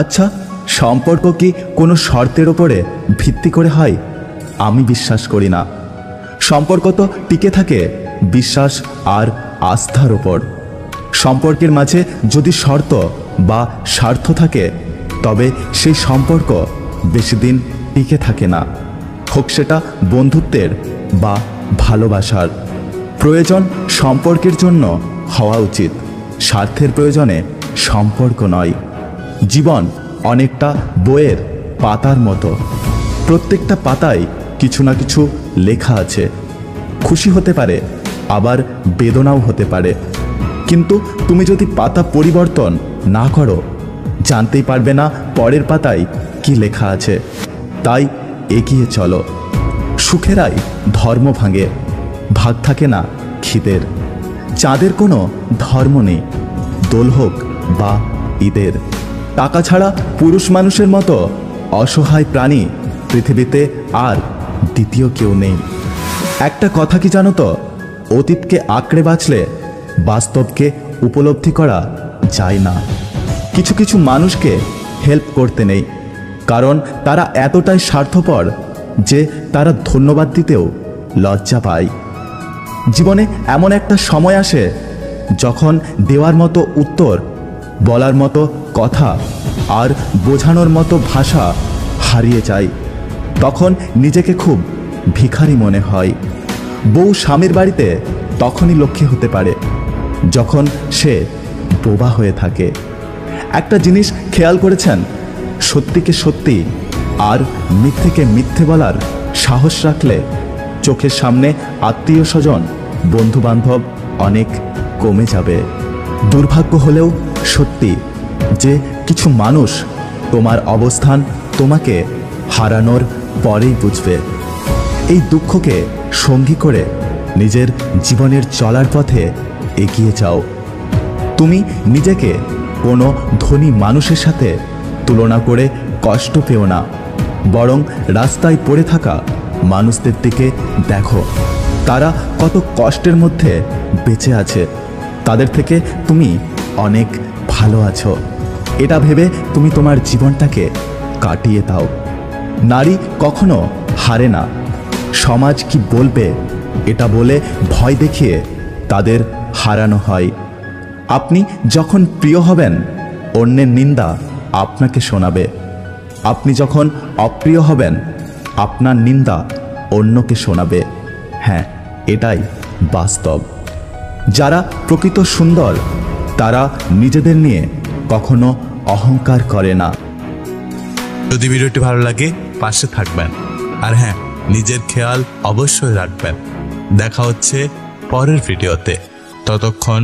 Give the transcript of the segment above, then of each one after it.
আচ্ছা, সম্পর্ক কি কোনো শর্তের ওপরে ভিত্তি করে হয়? আমি বিশ্বাস করি না। সম্পর্ক তো টিকে থাকে বিশ্বাস আর আস্থার ওপর। সম্পর্কের মাঝে যদি শর্ত বা স্বার্থ থাকে তবে সেই সম্পর্ক বেশি দিন টিকে থাকে না, হোক সেটা বন্ধুত্বের বা ভালোবাসার। প্রয়োজন সম্পর্কের জন্য হওয়া উচিত, স্বার্থের প্রয়োজনে সম্পর্ক নয়। জীবন অনেকটা বইয়ের পাতার মতো, প্রত্যেকটা পাতায় কিছু না কিছু লেখা আছে। খুশি হতে পারে, আবার বেদনাও হতে পারে, কিন্তু তুমি যদি পাতা পরিবর্তন না করো জানতেই পারবে না পরের পাতায় কি লেখা আছে। তাই এগিয়ে চলো। সুখেরাই ধর্ম ভাঙে, ভাগ থাকে না খিদের। চাঁদের কোনো ধর্ম নেই, দোল হোক বা ঈদের। টাকা ছাড়া পুরুষ মানুষের মতো অসহায় প্রাণী পৃথিবীতে আর দ্বিতীয় কেউ নেই। একটা কথা কি জানো তো, অতীতকে আঁকড়ে বাঁচলে বাস্তবকে উপলব্ধি করা যায় না। কিছু কিছু মানুষকে হেল্প করতে নেই, কারণ তারা এতটাই স্বার্থপর যে তারা ধন্যবাদ দিতেও লজ্জা পায়। জীবনে এমন একটা সময় আসে যখন দেওয়ার মতো উত্তর, বলার মতো কথা আর বোঝানোর মতো ভাষা হারিয়ে যায়। তখন নিজেকে খুব ভিখারি মনে হয়। বউ স্বামীর বাড়িতে তখনই লক্ষ্মী হতে পারে যখন সে বোবা হয়ে থাকে। একটা জিনিস খেয়াল করেছেন, সত্যিকে সত্যি আর মিথ্যেকে মিথ্যে বলার সাহস রাখলে চোখের সামনে আত্মীয় স্বজন, বন্ধু বান্ধব অনেক কমে যাবে। দুর্ভাগ্য হলেও সত্যি যে কিছু মানুষ তোমার অবস্থান তোমাকে হারানোর পরেই বুঝবে। এই দুঃখকে সঙ্গী করে নিজের জীবনের চলার পথে এগিয়ে যাও। তুমি নিজেকে কোনো ধনী মানুষের সাথে তুলনা করে কষ্ট পেও না, বরং রাস্তায় পড়ে থাকা মানুষদের দিকে দেখো। তারা কত কষ্টের মধ্যে বেঁচে আছে, তাদের থেকে তুমি অনেক ভালো আছো। এটা ভেবে তুমি তোমার জীবনটাকে কাটিয়ে দাও। নারী কখনো হারে না। সমাজ কি বলবে এটা বলে ভয় দেখিয়ে তাদের হারানো হয়। আপনি যখন প্রিয় হবেন অন্যের নিন্দা আপনাকে শোনাবে, আপনি যখন অপ্রিয় হবেন আপনার নিন্দা অন্যকে শোনাবে। হ্যাঁ, এটাই বাস্তব। যারা প্রকৃত সুন্দর তারা নিজেদের নিয়ে কখনো অহংকার করে না। যদি ভিডিওটি ভালো লাগে পাশে থাকবেন, আর হ্যাঁ, নিজের খেয়াল অবশ্যই রাখবেন। দেখা হচ্ছে পরের ভিডিওতে, ততক্ষণ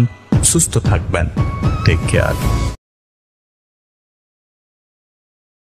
সুস্থ থাকবেন। Take care.